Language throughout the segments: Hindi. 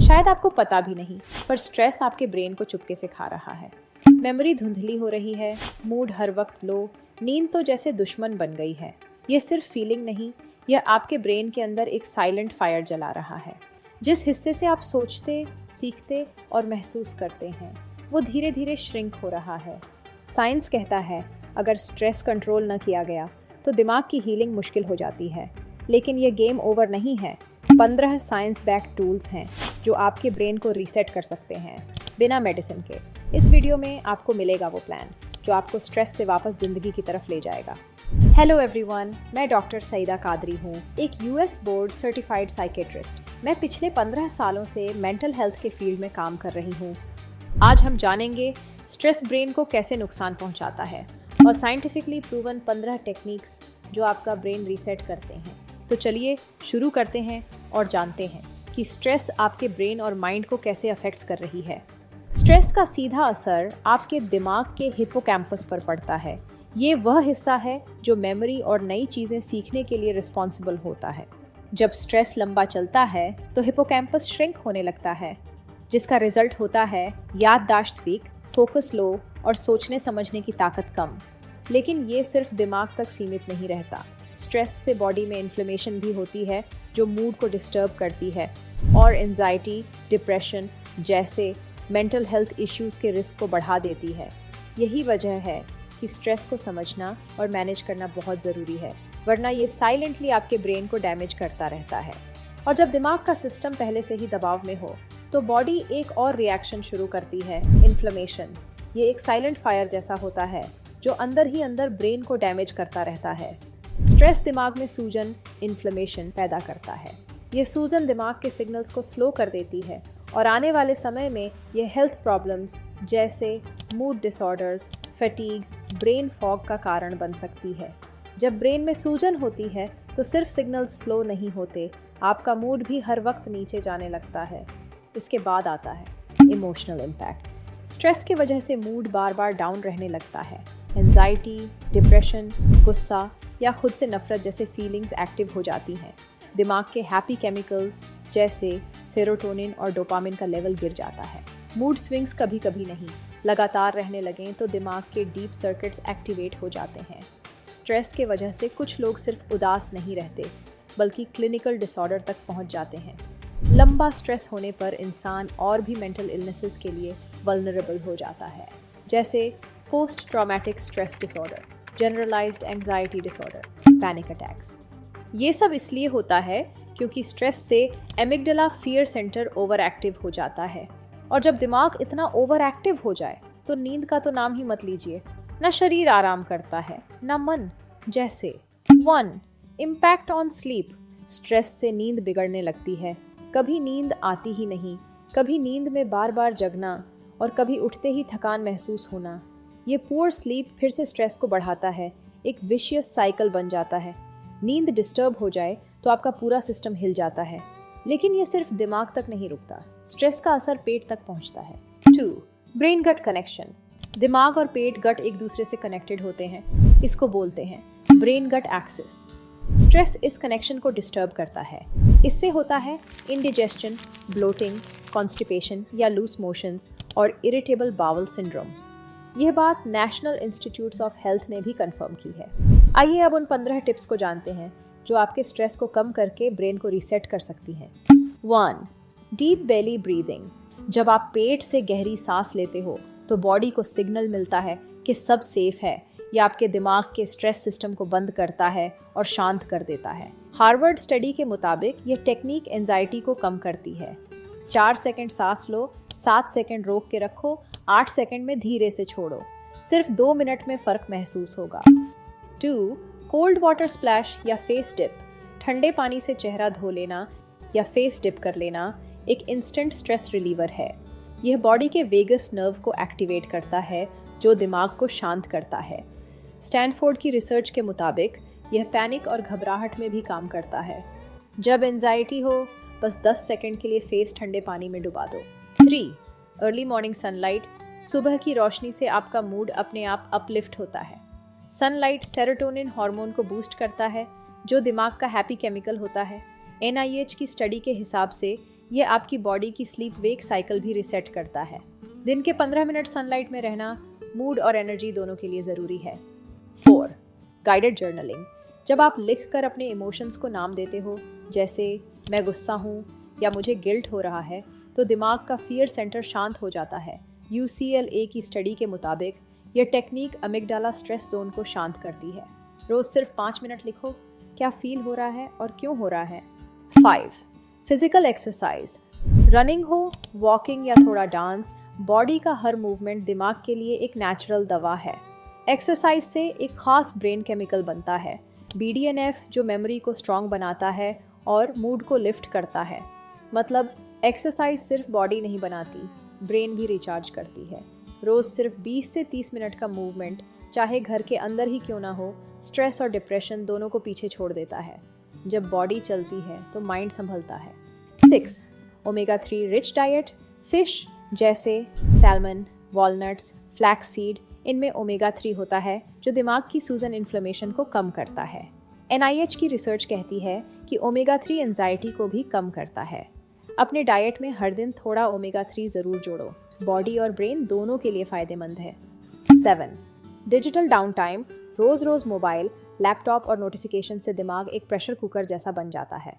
शायद आपको पता भी नहीं, पर स्ट्रेस आपके ब्रेन को चुपके से खा रहा है। मेमोरी धुंधली हो रही है, मूड हर वक्त लो, नींद तो जैसे दुश्मन बन गई है। यह सिर्फ फीलिंग नहीं, यह आपके ब्रेन के अंदर एक साइलेंट फायर जला रहा है। जिस हिस्से से आप सोचते, सीखते और महसूस करते हैं, वो धीरे धीरे श्रिंक हो रहा है। साइंस कहता है, अगर स्ट्रेस कंट्रोल न किया गया तो दिमाग की हीलिंग मुश्किल हो जाती है। लेकिन ये गेम ओवर नहीं है। 15 साइंस बैक्ड टूल्स हैं जो आपके ब्रेन को रीसेट कर सकते हैं बिना मेडिसिन के। इस वीडियो में आपको मिलेगा वो प्लान जो आपको स्ट्रेस से वापस ज़िंदगी की तरफ ले जाएगा। हेलो एवरीवन, मैं डॉक्टर सईदा कादरी हूँ, एक यूएस बोर्ड सर्टिफाइड साइकेट्रिस्ट। मैं पिछले 15 सालों से मेंटल हेल्थ के फील्ड में काम कर रही हूँ। आज हम जानेंगे स्ट्रेस ब्रेन को कैसे नुकसान पहुँचाता है और साइंटिफिकली प्रूवन 15 टेक्निक्स जो आपका ब्रेन रीसेट करते हैं। तो चलिए शुरू करते हैं और जानते हैं कि स्ट्रेस आपके ब्रेन और माइंड को कैसे अफेक्ट्स कर रही है। स्ट्रेस का सीधा असर आपके दिमाग के हिप्पोकैम्पस पर पड़ता है। ये वह हिस्सा है जो मेमोरी और नई चीज़ें सीखने के लिए रिस्पॉन्सिबल होता है। जब स्ट्रेस लंबा चलता है तो हिप्पोकैम्पस श्रिंक होने लगता है, जिसका रिजल्ट होता है याददाश्त वीक, फोकस लो और सोचने समझने की ताकत कम। लेकिन ये सिर्फ दिमाग तक सीमित नहीं रहता। स्ट्रेस से बॉडी में इन्फ्लेमेशन भी होती है जो मूड को डिस्टर्ब करती है और एंजाइटी, डिप्रेशन जैसे मेंटल हेल्थ इश्यूज़ के रिस्क को बढ़ा देती है। यही वजह है कि स्ट्रेस को समझना और मैनेज करना बहुत ज़रूरी है, वरना ये साइलेंटली आपके ब्रेन को डैमेज करता रहता है। और जब दिमाग का सिस्टम पहले से ही दबाव में हो तो बॉडी एक और रिएक्शन शुरू करती है, इन्फ्लेमेशन। ये एक साइलेंट फायर जैसा होता है जो अंदर ही अंदर ब्रेन को डैमेज करता रहता है। स्ट्रेस दिमाग में सूजन, इन्फ्लेमेशन पैदा करता है। ये सूजन दिमाग के सिग्नल्स को स्लो कर देती है और आने वाले समय में ये हेल्थ प्रॉब्लम्स जैसे mood disorders, fatigue, brain fog का कारण बन सकती है। जब ब्रेन में सूजन होती है तो सिर्फ सिग्नल्स स्लो नहीं होते, आपका मूड भी हर वक्त नीचे जाने लगता है। इसके बाद आता है इमोशनल इम्पैक्ट। स्ट्रेस की वजह से मूड बार बार डाउन रहने लगता है। एंजाइटी, डिप्रेशन, गुस्सा या खुद से नफरत जैसे फीलिंग्स एक्टिव हो जाती हैं। दिमाग के हैप्पी केमिकल्स जैसे सेरोटोनिन और डोपामिन का लेवल गिर जाता है। मूड स्विंग्स कभी कभी नहीं, लगातार रहने लगें तो दिमाग के डीप सर्किट्स एक्टिवेट हो जाते हैं। स्ट्रेस के वजह से कुछ लोग सिर्फ उदास नहीं रहते, बल्कि क्लिनिकल डिसऑर्डर तक पहुंच जाते हैं। लंबा स्ट्रेस होने पर इंसान और भी मेंटल इलनेसेस के लिए वल्नरेबल हो जाता है, जैसे post traumatic stress disorder, generalised anxiety disorder, panic attacks. ये सब इसलिए होता है क्योंकि स्ट्रेस से amygdala fear centre over active हो जाता है। और जब दिमाग इतना ओवर एक्टिव हो जाए तो नींद का तो नाम ही मत लीजिए। ना शरीर आराम करता है, ना मन। जैसे 1. Impact on sleep. स्ट्रेस से नींद बिगड़ने लगती है। कभी नींद आती ही नहीं, कभी नींद में बार बार जगना और कभी उठते ही थकान महसूस होना। ये पुअर स्लीप फिर से स्ट्रेस को बढ़ाता है, एक विशियस साइकिल बन जाता है। नींद डिस्टर्ब हो जाए तो आपका पूरा सिस्टम हिल जाता है। लेकिन ये सिर्फ दिमाग तक नहीं रुकता, स्ट्रेस का असर पेट तक पहुंचता है। 2. ब्रेन गट कनेक्शन। दिमाग और पेट गट एक दूसरे से कनेक्टेड होते हैं, इसको बोलते हैं ब्रेन गट एक्सिस। स्ट्रेस इस कनेक्शन को डिस्टर्ब करता है। इससे होता है इंडिजेशन, ब्लोटिंग, कॉन्स्टिपेशन या लूज मोशंस और इरिटेबल बाउल सिंड्रोम। यह बात नेशनल इंस्टीट्यूट्स ऑफ हेल्थ ने भी कंफर्म की है। आइए अब उन 15 टिप्स को जानते हैं जो आपके स्ट्रेस को कम करके ब्रेन को रीसेट कर सकती हैं। 1. Deep belly breathing. जब आप पेट से गहरी सांस लेते हो तो बॉडी को सिग्नल मिलता है कि सब सेफ है। यह आपके दिमाग के स्ट्रेस सिस्टम को बंद करता है और शांत कर देता है। हार्वर्ड स्टडी के मुताबिक यह टेक्निक एंजाइटी को कम करती है। 4 सेकंड सांस लो, 7 सेकंड रोक के रखो, 8 सेकंड में धीरे से छोड़ो। सिर्फ 2 मिनट में फ़र्क महसूस होगा। 2. कोल्ड वाटर स्प्लैश या फेस डिप। ठंडे पानी से चेहरा धो लेना या फेस डिप कर लेना एक इंस्टेंट स्ट्रेस रिलीवर है। यह बॉडी के वेगस नर्व को एक्टिवेट करता है जो दिमाग को शांत करता है। स्टैनफोर्ड की रिसर्च के मुताबिक यह पैनिक और घबराहट में भी काम करता है। जब एंजाइटी हो, बस 10 सेकंड के लिए फेस ठंडे पानी में डुबा दो। 3. Early morning sunlight. सुबह की रोशनी से आपका मूड अपने आप अपलिफ्ट होता है। सनलाइट सेरोटोनिन हार्मोन को बूस्ट करता है जो दिमाग का हैप्पी केमिकल होता है। NIH की स्टडी के हिसाब से ये आपकी बॉडी की स्लीप वेक साइकिल भी रिसेट करता है। दिन के 15 मिनट सनलाइट में रहना मूड और एनर्जी दोनों के लिए ज़रूरी है। 4. Guided journaling. जब आप लिख कर अपने इमोशंस को नाम देते हो, जैसे मैं गुस्सा हूँ या मुझे गिल्ट हो रहा है, तो दिमाग का फियर सेंटर शांत हो जाता है। UCLA की स्टडी के मुताबिक यह टेक्निक अमिगडाला स्ट्रेस जोन को शांत करती है। रोज़ सिर्फ 5 मिनट लिखो, क्या फील हो रहा है और क्यों हो रहा है। 5. Physical exercise. रनिंग हो, वॉकिंग या थोड़ा डांस, बॉडी का हर मूवमेंट दिमाग के लिए एक नेचुरल दवा है। एक्सरसाइज से एक खास ब्रेन केमिकल बनता है, BDNF, जो मेमोरी को स्ट्रॉन्ग बनाता है और मूड को लिफ्ट करता है। मतलब एक्सरसाइज सिर्फ बॉडी नहीं बनाती, ब्रेन भी रिचार्ज करती है। रोज़ सिर्फ 20 से 30 मिनट का मूवमेंट, चाहे घर के अंदर ही क्यों ना हो, स्ट्रेस और डिप्रेशन दोनों को पीछे छोड़ देता है। जब बॉडी चलती है तो माइंड संभलता है। 6. Omega 3 rich diet. फिश जैसे सैल्मन, वॉलनट्स, फ्लैक्स सीड, इनमें ओमेगा 3 होता है जो दिमाग की सूजन इन्फ्लेमेशन को कम करता है। NIH की रिसर्च कहती है कि ओमेगा 3 एंजाइटी को भी कम करता है। अपने डाइट में हर दिन थोड़ा ओमेगा 3 ज़रूर जोड़ो, बॉडी और ब्रेन दोनों के लिए फ़ायदेमंद है। 7. Digital down time. रोज़ रोज़ मोबाइल, लैपटॉप और नोटिफिकेशन से दिमाग एक प्रेशर कुकर जैसा बन जाता है।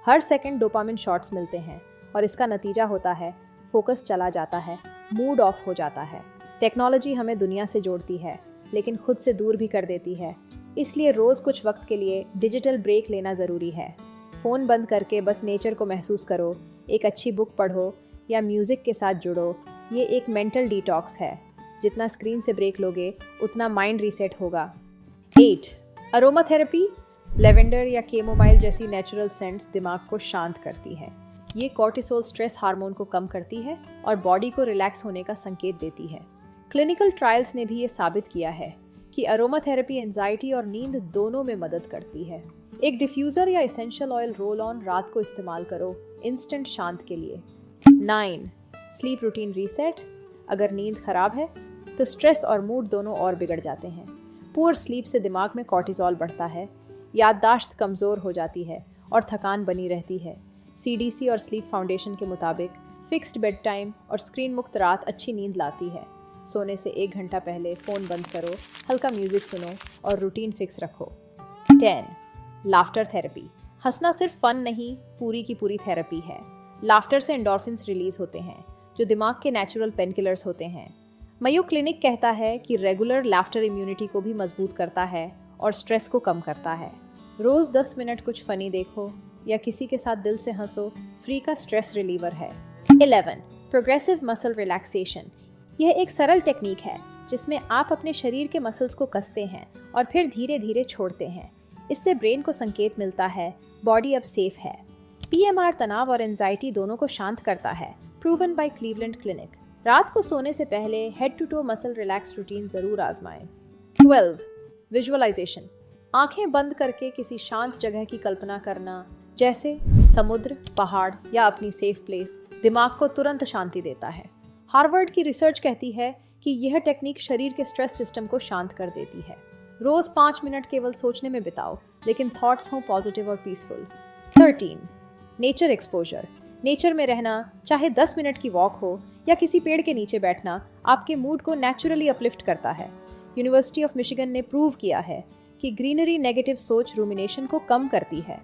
हर सेकंड डोपामिन शॉट्स मिलते हैं और इसका नतीजा होता है फोकस चला जाता है, मूड ऑफ हो जाता है। टेक्नोलॉजी हमें दुनिया से जोड़ती है लेकिन खुद से दूर भी कर देती है। इसलिए रोज़ कुछ वक्त के लिए डिजिटल ब्रेक लेना ज़रूरी है। फ़ोन बंद करके बस नेचर को महसूस करो, एक अच्छी बुक पढ़ो या म्यूज़िक के साथ जुड़ो। ये एक मेंटल डिटॉक्स है। जितना स्क्रीन से ब्रेक लोगे उतना माइंड रीसेट होगा। 8. Aroma therapy. लेवेंडर या केमोमाइल जैसी नेचुरल सेंट्स दिमाग को शांत करती है। ये कॉर्टिसोल स्ट्रेस हार्मोन को कम करती है और बॉडी को रिलैक्स होने का संकेत देती है। क्लिनिकल ट्रायल्स ने भी ये साबित किया है कि अरोमा थेरेपी एंजाइटी और नींद दोनों में मदद करती है। एक डिफ्यूज़र या एसेंशियल ऑयल रोल ऑन रात को इस्तेमाल करो, इंस्टेंट शांत के लिए। 9. Sleep routine reset. अगर नींद खराब है तो स्ट्रेस और मूड दोनों और बिगड़ जाते हैं। पुअर स्लीप से दिमाग में कॉर्टिसोल बढ़ता है, याददाश्त कमज़ोर हो जाती है और थकान बनी रहती है। CDC और स्लीप फाउंडेशन के मुताबिक फिक्स्ड बेड टाइम और स्क्रीन मुक्त रात अच्छी नींद लाती है। सोने से 1 घंटा पहले फ़ोन बंद करो, हल्का म्यूज़िक सुनो और रूटीन फिक्स रखो। 10. Laughter therapy. हंसना सिर्फ फन नहीं, पूरी की पूरी थेरेपी है। लाफ्टर से एंडोर्फिन्स रिलीज होते हैं जो दिमाग के नेचुरल पेनकिलर्स होते हैं। मयो क्लिनिक कहता है कि रेगुलर लाफ्टर इम्यूनिटी को भी मजबूत करता है और स्ट्रेस को कम करता है। रोज़ 10 मिनट कुछ फ़नी देखो या किसी के साथ दिल से हंसो, फ्री का स्ट्रेस रिलीवर है। 11. Progressive muscle relaxation. यह एक सरल टेक्निक है जिसमें आप अपने शरीर के मसल्स को कसते हैं और फिर धीरे धीरे छोड़ते हैं। इससे ब्रेन को संकेत मिलता है बॉडी अब सेफ है। PMR तनाव और एंजाइटी दोनों को शांत करता है, प्रूवन बाय क्लीवलैंड क्लिनिक। रात को सोने से पहले head to toe muscle relax routine ज़रूर आजमाएं। 12. विजुअलाइजेशन। आंखें बंद करके किसी शांत जगह की कल्पना करना, जैसे समुद्र, पहाड़ या अपनी सेफ प्लेस, दिमाग को तुरंत शांति देता है। हार्वर्ड की रिसर्च कहती है कि यह टेक्निक शरीर के स्ट्रेस सिस्टम को शांत कर देती है। रोज़ 5 मिनट केवल सोचने में बिताओ, लेकिन थॉट्स हों पॉजिटिव और पीसफुल। 13. Nature exposure. नेचर में रहना, चाहे 10 मिनट की वॉक हो या किसी पेड़ के नीचे बैठना, आपके मूड को नेचुरली अपलिफ्ट करता है। यूनिवर्सिटी ऑफ मिशिगन ने प्रूव किया है कि ग्रीनरी नेगेटिव सोच रूमिनेशन को कम करती है।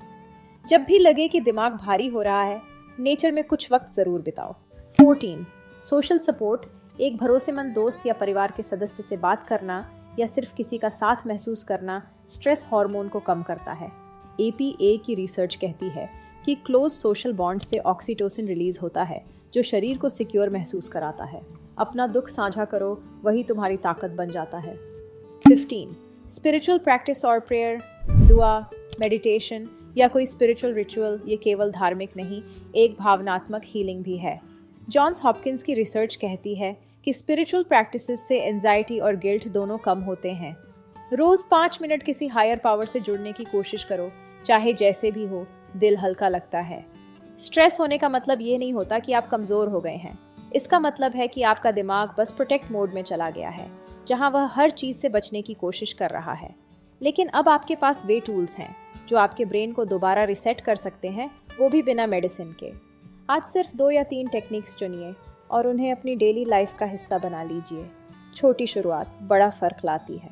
जब भी लगे कि दिमाग भारी हो रहा है, नेचर में कुछ वक्त ज़रूर बिताओ। 14. Social support. एक भरोसेमंद दोस्त या परिवार के सदस्य से बात करना या सिर्फ किसी का साथ महसूस करना स्ट्रेस हार्मोन को कम करता है। APA की रिसर्च कहती है कि क्लोज सोशल बॉन्ड से ऑक्सीटोसिन रिलीज होता है जो शरीर को सिक्योर महसूस कराता है। अपना दुख साझा करो, वही तुम्हारी ताकत बन जाता है। 15. स्पिरिचुअल प्रैक्टिस और प्रेयर। दुआ, मेडिटेशन या कोई स्पिरिचुअल रिचुअल ये केवल धार्मिक नहीं, एक भावनात्मक हीलिंग भी है। जॉन्स हॉपकिंस की रिसर्च कहती है कि स्पिरिचुअल प्रैक्टिसेस से एंजाइटी और गिल्ट दोनों कम होते हैं। रोज़ 5 मिनट किसी हायर पावर से जुड़ने की कोशिश करो, चाहे जैसे भी हो, दिल हल्का लगता है। स्ट्रेस होने का मतलब ये नहीं होता कि आप कमज़ोर हो गए हैं। इसका मतलब है कि आपका दिमाग बस प्रोटेक्ट मोड में चला गया है, जहां वह हर चीज़ से बचने की कोशिश कर रहा है। लेकिन अब आपके पास वे टूल्स हैं जो आपके ब्रेन को दोबारा रिसेट कर सकते हैं, वो भी बिना मेडिसिन के। आज सिर्फ 2 या 3 टेक्निक्स चुनिए और उन्हें अपनी डेली लाइफ का हिस्सा बना लीजिए। छोटी शुरुआत बड़ा फ़र्क लाती है।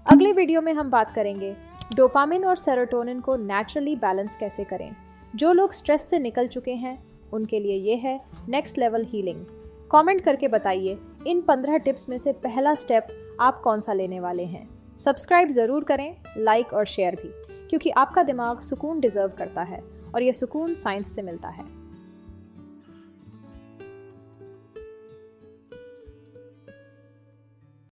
अगले वीडियो में हम बात करेंगे डोपामिन और सेरोटोनिन को नेचुरली बैलेंस कैसे करें। जो लोग स्ट्रेस से निकल चुके हैं उनके लिए ये है नेक्स्ट लेवल हीलिंग। कमेंट करके बताइए इन 15 टिप्स में से पहला स्टेप आप कौन सा लेने वाले हैं। सब्सक्राइब ज़रूर करें, लाइक और शेयर भी, क्योंकि आपका दिमाग सुकून डिज़र्व करता है और यह सुकून साइंस से मिलता है।